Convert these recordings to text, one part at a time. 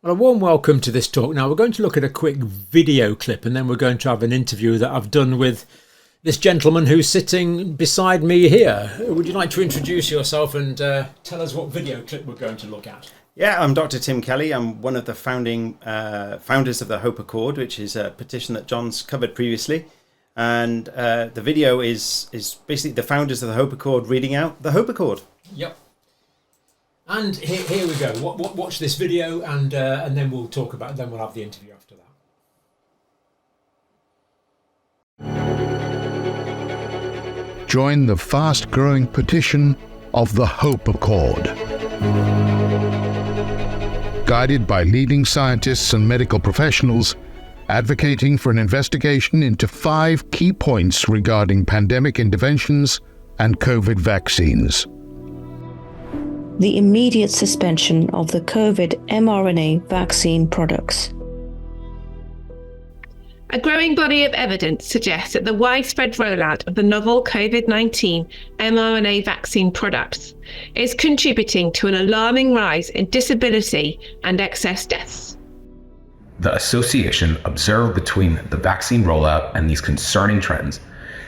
Well, a warm welcome to this talk. Now, we're going to look at a quick video clip and then we're going to have an interview that I've done with this gentleman who's sitting beside me here. Would you like to introduce yourself and tell us what video clip we're going to look at? Yeah, I'm Dr. Tim Kelly. I'm one of the founders of the Hope Accord, which is a petition that John's covered previously. And the video is basically the founders of the Hope Accord reading out the Hope Accord. Yep. And here we go. Watch this video, and then we'll talk about. Then we'll have the interview after that. Join the fast-growing petition of the Hope Accord. Guided by leading scientists and medical professionals, advocating for an investigation into 5 key points regarding pandemic interventions and COVID vaccines. The immediate suspension of the COVID mRNA vaccine products. A growing body of evidence suggests that the widespread rollout of the novel COVID-19 mRNA vaccine products is contributing to an alarming rise in disability and excess deaths. The association observed between the vaccine rollout and these concerning trends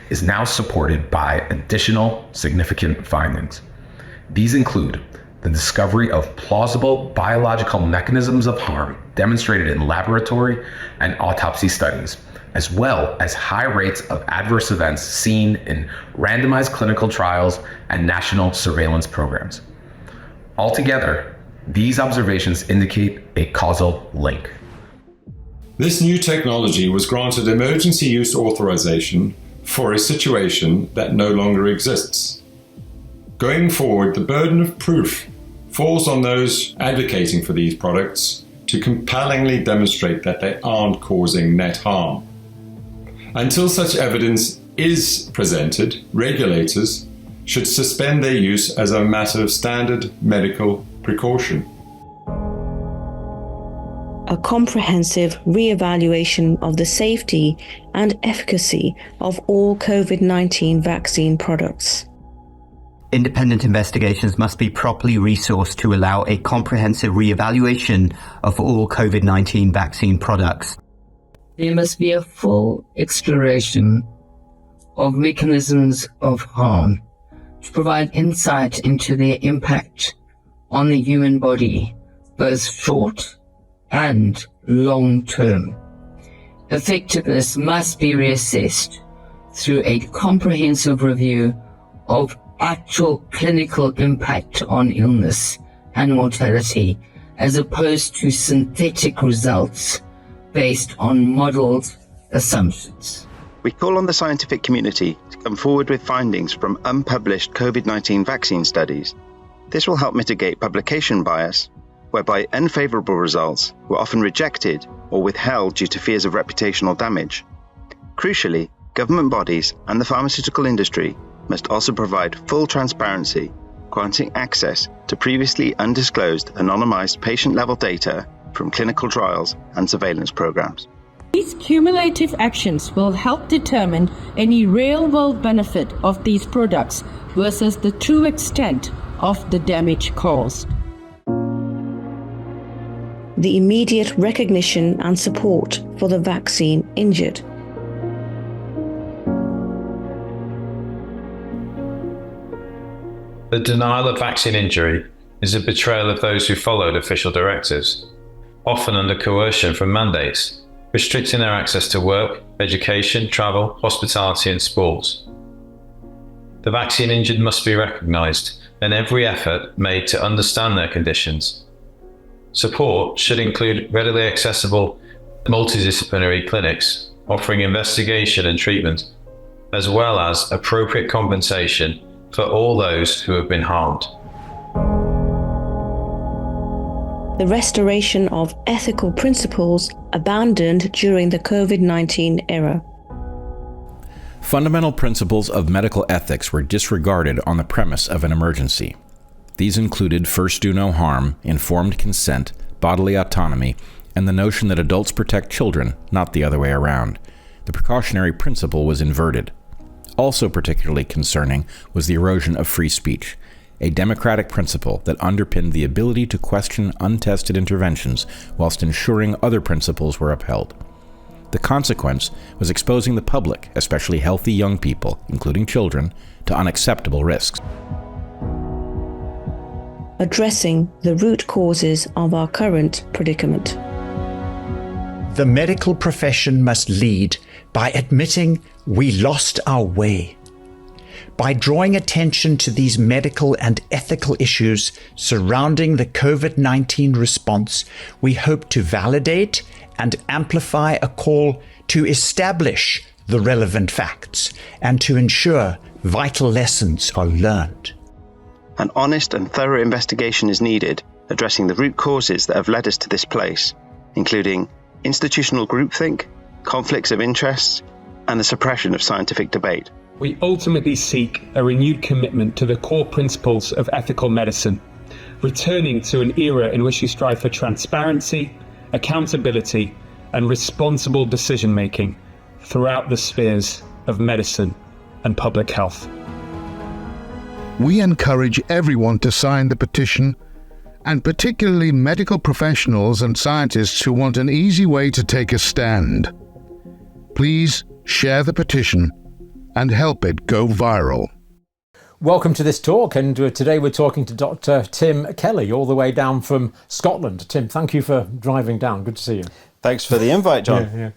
is now supported by additional significant findings. These include the discovery of plausible biological mechanisms of harm demonstrated in laboratory and autopsy studies, as well as high rates of adverse events seen in randomized clinical trials and national surveillance programs. Altogether, these observations indicate a causal link. This new technology was granted emergency use authorization for a situation that no longer exists. Going forward, the burden of proof falls on those advocating for these products to compellingly demonstrate that they aren't causing net harm. Until such evidence is presented, regulators should suspend their use as a matter of standard medical precaution. A comprehensive re-evaluation of the safety and efficacy of all COVID-19 vaccine products. Independent investigations must be properly resourced to allow a comprehensive re-evaluation of all COVID-19 vaccine products. There must be a full exploration of mechanisms of harm to provide insight into their impact on the human body, both short and long term. Effectiveness must be reassessed through a comprehensive review of actual clinical impact on illness and mortality, as opposed to synthetic results based on modeled assumptions. We call on the scientific community to come forward with findings from unpublished COVID-19 vaccine studies. This will help mitigate publication bias, whereby unfavorable results were often rejected or withheld due to fears of reputational damage. Crucially, government bodies and the pharmaceutical industry must also provide full transparency, granting access to previously undisclosed anonymized patient-level data from clinical trials and surveillance programs. These cumulative actions will help determine any real-world benefit of these products versus the true extent of the damage caused. The immediate recognition and support for the vaccine injured. The denial of vaccine injury is a betrayal of those who followed official directives, often under coercion from mandates, restricting their access to work, education, travel, hospitality and sports. The vaccine injured must be recognised and every effort made to understand their conditions. Support should include readily accessible multidisciplinary clinics offering investigation and treatment, as well as appropriate compensation for all those who have been harmed. The restoration of ethical principles abandoned during the COVID-19 era. Fundamental principles of medical ethics were disregarded on the premise of an emergency. These included first do no harm, informed consent, bodily autonomy, and the notion that adults protect children, not the other way around. The precautionary principle was inverted. Also particularly concerning was the erosion of free speech. a democratic principle that underpinned the ability to question untested interventions whilst ensuring other principles were upheld. The consequence was exposing the public, especially healthy young people, including children, to unacceptable risks. Addressing the root causes of our current predicament. The medical profession must lead by admitting we lost our way. By drawing attention to these medical and ethical issues surrounding the COVID-19 response, we hope to validate and amplify a call to establish the relevant facts and to ensure vital lessons are learned. An honest and thorough investigation is needed, addressing the root causes that have led us to this place, including institutional groupthink, conflicts of interests, and the suppression of scientific debate. We ultimately seek a renewed commitment to the core principles of ethical medicine, returning to an era in which we strive for transparency, accountability, and responsible decision-making throughout the spheres of medicine and public health. We encourage everyone to sign the petition, and particularly medical professionals and scientists who want an easy way to take a stand. Please share the petition and help it go viral. Welcome to this talk, and today we're talking to Dr. Tim Kelly, all the way down from Scotland. Tim, thank you for driving down. Good to see you. Thanks for the invite, John. Yeah.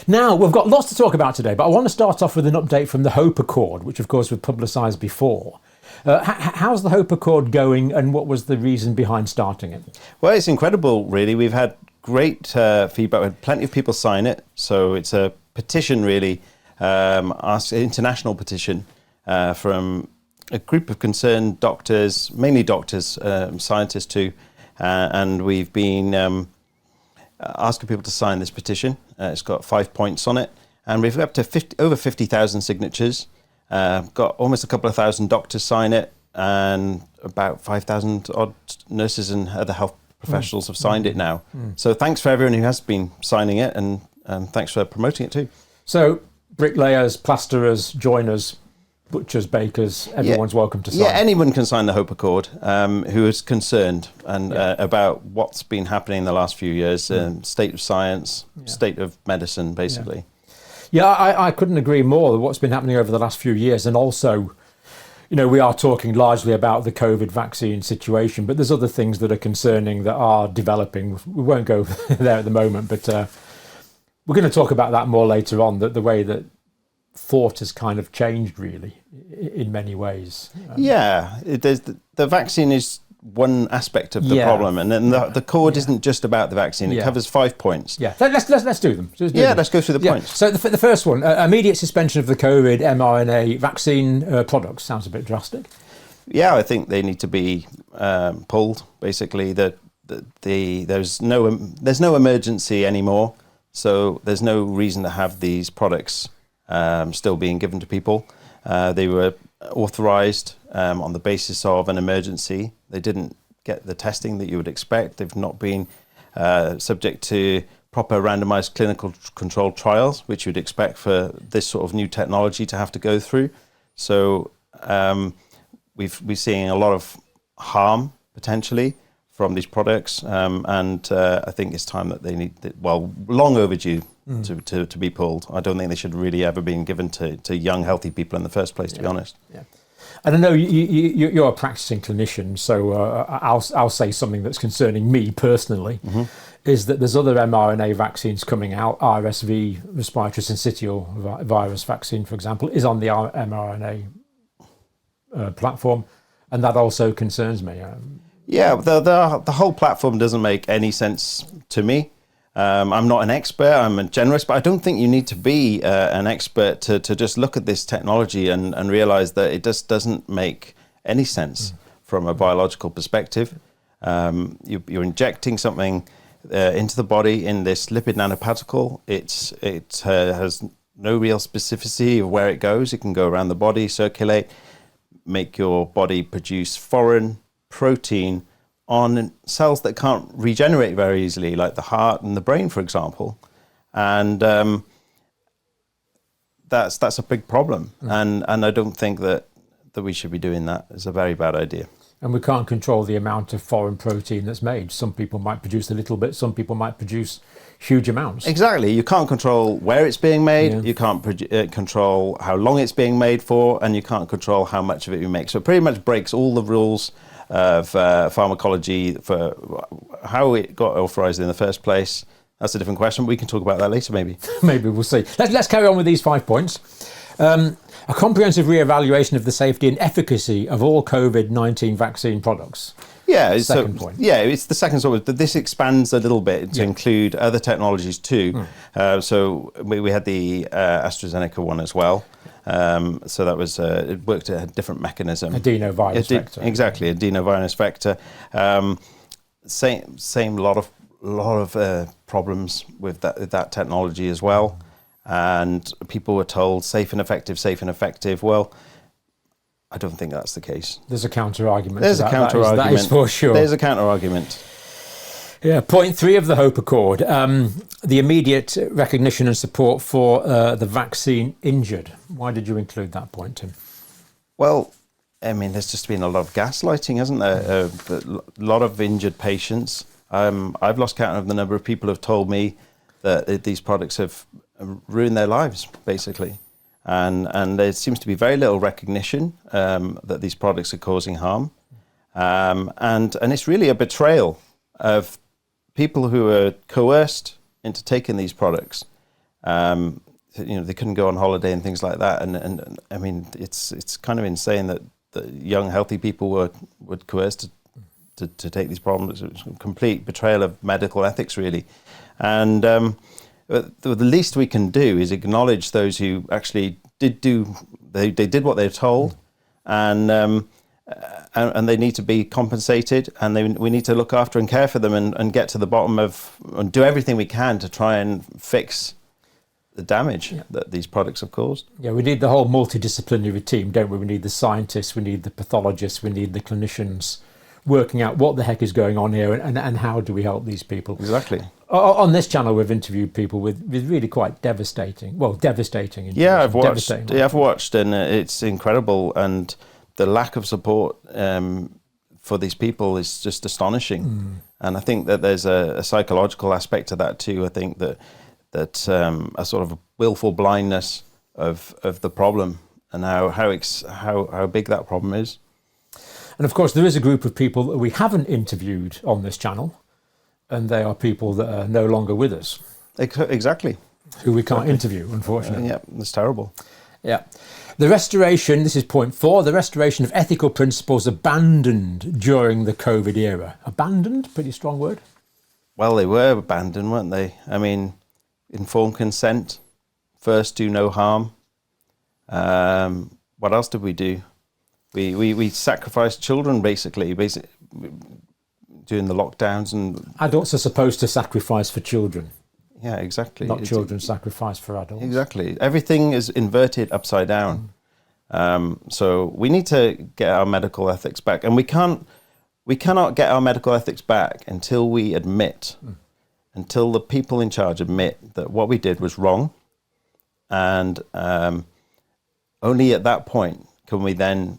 Now, we've got lots to talk about today, but I want to start off with an update from the Hope Accord, which of course we've publicised before. How's the Hope Accord going, and what was the reason behind starting it? Well, it's incredible, really. We've had great feedback. We had plenty of people sign it. So it's a petition, really, international petition from a group of concerned doctors, mainly doctors, scientists too, and we've been asking people to sign this petition. It's got 5 points on it, and we've got up to over 50,000 signatures. Got almost a couple of thousand doctors sign it, and about 5,000 odd nurses and other health professionals have signed it now. So thanks for everyone who has been signing it, and thanks for promoting it too. So bricklayers, plasterers, joiners, butchers, bakers, everyone's welcome to sign. Yeah, anyone can sign the Hope Accord who is concerned and about what's been happening in the last few years, state of science, state of medicine, basically. Yeah, I couldn't agree more with what's been happening over the last few years. And also, you know, we are talking largely about the COVID vaccine situation, but there's other things that are concerning that are developing. We won't go there at the moment, but we're going to talk about that more later on, that the way that thought has kind of changed, really, in many ways. The vaccine is one aspect of the problem, and then the cord isn't just about the vaccine. It covers 5 points. Let's do them. Let's go through the points. So the first one, immediate suspension of the COVID mRNA vaccine products. Sounds a bit drastic. Yeah, I think they need to be pulled. Basically, there's no emergency anymore, so there's no reason to have these products still being given to people. They were authorized on the basis of an emergency. They didn't get the testing that you would expect. They've not been subject to proper randomized clinical controlled trials, which you'd expect for this sort of new technology to have to go through. So we're seeing a lot of harm potentially from these products, and I think it's time that they need, long overdue to be pulled. I don't think they should really ever been given to young, healthy people in the first place, to be honest. Yeah. And I know you're a practicing clinician, so I'll say something that's concerning me personally, is that there's other mRNA vaccines coming out. RSV, respiratory syncytial virus vaccine, for example, is on the mRNA platform, and that also concerns me. The whole platform doesn't make any sense to me. I'm not an expert, I'm a generalist, but I don't think you need to be an expert to just look at this technology and realize that it just doesn't make any sense from a biological perspective. You're injecting something into the body in this lipid nanoparticle. It has no real specificity of where it goes. It can go around the body, circulate, make your body produce foreign protein on cells that can't regenerate very easily, like the heart and the brain, for example. And that's a big problem. And I don't think that we should be doing that. It's a very bad idea. And we can't control the amount of foreign protein that's made. Some people might produce a little bit, some people might produce huge amounts. Exactly. You can't control where it's being made, you can't control how long it's being made for, and you can't control how much of it you make. So it pretty much breaks all the rules of pharmacology for how it got authorized in the first place. That's a different question. We can talk about that later, maybe. Maybe, we'll see. Let's carry on with these 5 points. A comprehensive re-evaluation of the safety and efficacy of all COVID-19 vaccine products. Yeah, second point. Yeah, it's the second sort of. This expands a little bit to include other technologies too. So we had the AstraZeneca one as well. So that was it worked at a different mechanism. Adenovirus vector. Exactly, adenovirus vector. Same lot of problems with that technology as well. And people were told safe and effective. Well, I don't think that's the case. There's a counter-argument. There's a counter-argument. That is for sure. There's a counter-argument. Yeah, point 3 of the Hope Accord, the immediate recognition and support for the vaccine injured. Why did you include that point, Tim? Well, I mean, there's just been a lot of gaslighting, hasn't there? A lot of injured patients. I've lost count of the number of people who have told me that these products have ruined their lives, basically. And there seems to be very little recognition that these products are causing harm. And it's really a betrayal of people who are coerced into taking these products. They couldn't go on holiday and things like that. And I mean, it's kind of insane that young, healthy people were coerced to take these problems. It was a complete betrayal of medical ethics, really. And the least we can do is acknowledge those who actually they did what they're told, and they need to be compensated, and we need to look after and care for them and get to the bottom of and do everything we can to try and fix the damage that these products have caused. Yeah, we need the whole multidisciplinary team, don't we? We need the scientists, we need the pathologists, we need the clinicians working out what the heck is going on here and how do we help these people. Exactly. On this channel, we've interviewed people with really quite devastating. Yeah, I've watched, and it's incredible. And the lack of support for these people is just astonishing. And I think that there's a psychological aspect to that too. I think that a sort of willful blindness of the problem and how big that problem is. And of course, there is a group of people that we haven't interviewed on this channel, and they are people that are no longer with us. Exactly. Who we can't interview, unfortunately. Yeah, that's terrible. Yeah. The restoration, this is point 4, the restoration of ethical principles abandoned during the COVID era. Abandoned? Pretty strong word. Well, they were abandoned, weren't they? I mean, informed consent, first do no harm. What else did we do? We sacrificed children, basically during the lockdowns. And adults are supposed to sacrifice for children. Yeah, exactly. Not children sacrifice for adults. Exactly. Everything is inverted upside down. So we need to get our medical ethics back. And we cannot get our medical ethics back until we admit, until the people in charge admit that what we did was wrong. And only at that point can we then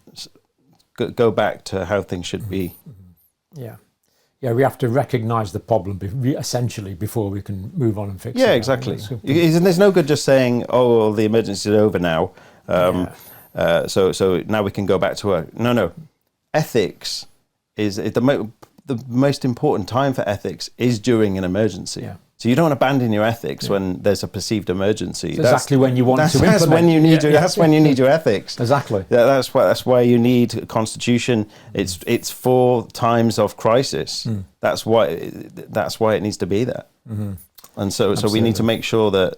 go back to how things should be. Yeah. Yeah, we have to recognise the problem essentially before we can move on and fix it. Yeah, exactly. There's no good just saying, "Oh, well, the emergency is over now, so now we can go back to work." No. Ethics is the most important time for ethics is during an emergency. Yeah. So you don't abandon your ethics when there's a perceived emergency. That's exactly when you want to implement. That's when you need that's when you need your ethics. Exactly. That's why you need a constitution. It's for times of crisis. That's why it needs to be there. And so we need to make sure that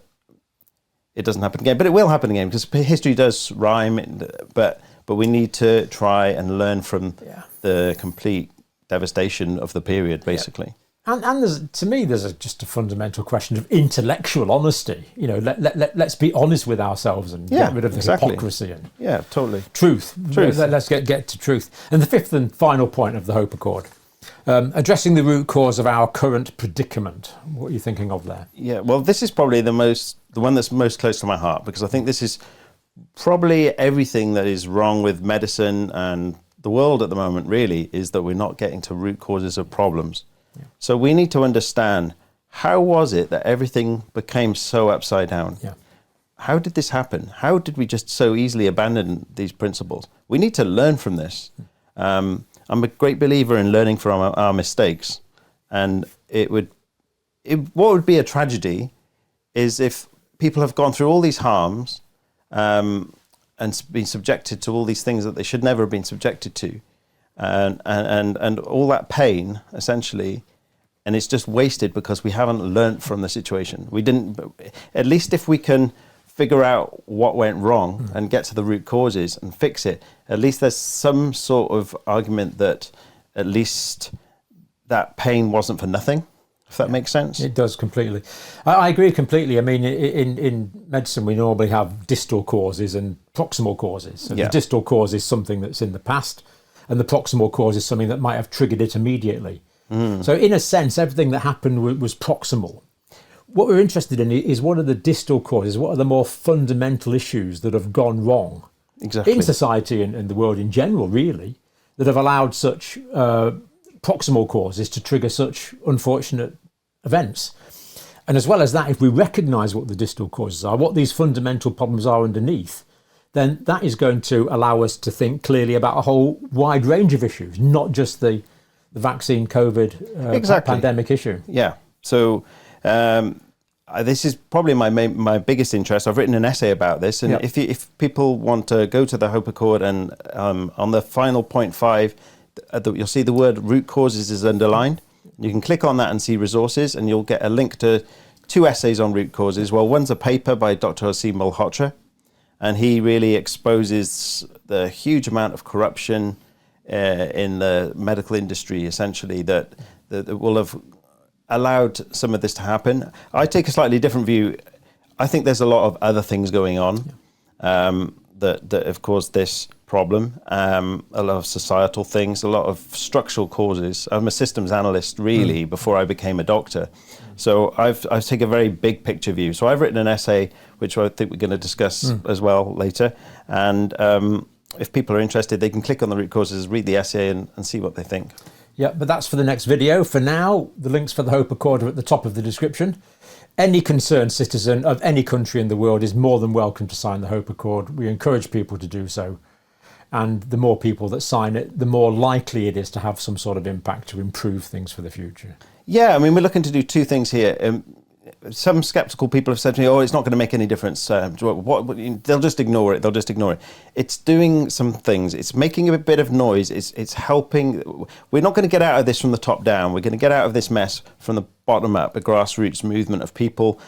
it doesn't happen again. But it will happen again because history does rhyme. But we need to try and learn from the complete devastation of the period, basically. And there's just a fundamental question of intellectual honesty. You know, let's be honest with ourselves and get rid of the hypocrisy and totally truth. Let's get to truth. And the 5th and final point of the Hope Accord, addressing the root cause of our current predicament. What are you thinking of there? Yeah, well, this is probably the one that's most close to my heart, because I think this is probably everything that is wrong with medicine and the world at the moment really is that we're not getting to root causes of problems. Yeah. So we need to understand, how was it that everything became so upside down? Yeah. How did this happen? How did we just so easily abandon these principles? We need to learn from this. I'm a great believer in learning from our mistakes. And what would be a tragedy is if people have gone through all these harms and been subjected to all these things that they should never have been subjected to, and all that pain, essentially, and it's just wasted because we haven't learnt from the situation. We didn't. At least if we can figure out what went wrong and get to the root causes and fix it, at least there's some sort of argument that at least that pain wasn't for nothing, if that makes sense. It does completely. I agree completely. I mean, in medicine, we normally have distal causes and proximal causes. And the distal cause is something that's in the past, and the proximal cause is something that might have triggered it immediately. So in a sense, everything that happened was proximal. What we're interested in is, what are the distal causes? What are the more fundamental issues that have gone wrong in society and the world in general, really, that have allowed such proximal causes to trigger such unfortunate events? And as well as that, if we recognise what the distal causes are, what these fundamental problems are underneath, then that is going to allow us to think clearly about a whole wide range of issues, not just the vaccine COVID pandemic issue. Yeah. So this is probably my biggest interest. I've written an essay about this, and if people want to go to the Hope Accord, and on the final point 5, you'll see the word root causes is underlined. You can click on that and see resources, and you'll get a link to 2 essays on root causes. Well, one's a paper by Dr. Hossein Malhotra, and he really exposes the huge amount of corruption in the medical industry, essentially, that will have allowed some of this to happen. I take a slightly different view. I think there's a lot of other things going on that have caused this problem, a lot of societal things, a lot of structural causes. I'm a systems analyst, really, before I became a doctor. So I take a very big picture view. So I've written an essay, which I think we're going to discuss as well later. And if people are interested, they can click on the root causes, read the essay and see what they think. Yeah, but that's for the next video. For now, the links for the Hope Accord are at the top of the description. Any concerned citizen of any country in the world is more than welcome to sign the Hope Accord. We encourage people to do so. And the more people that sign it, the more likely it is to have some sort of impact to improve things for the future. Yeah, I mean, we're looking to do 2 things here. Some skeptical people have said to me, it's not going to make any difference. They'll just ignore it. It's doing some things. It's making a bit of noise. It's helping. We're not going to get out of this from the top down. We're going to get out of this mess from the bottom up, a grassroots movement of people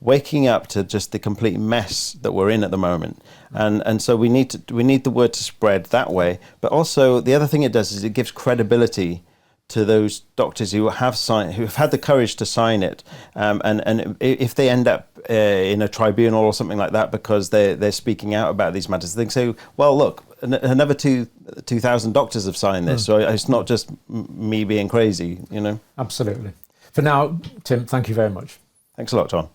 waking up to just the complete mess that we're in at the moment. And so we need the word to spread that way. But also the other thing it does is it gives credibility to those doctors who have had the courage to sign it, and if they end up in a tribunal or something like that because they're speaking out about these matters, they say, well, look, another 2,000 doctors have signed this, so it's not just me being crazy, you know. Absolutely. For now, Tim, thank you very much. Thanks a lot, John.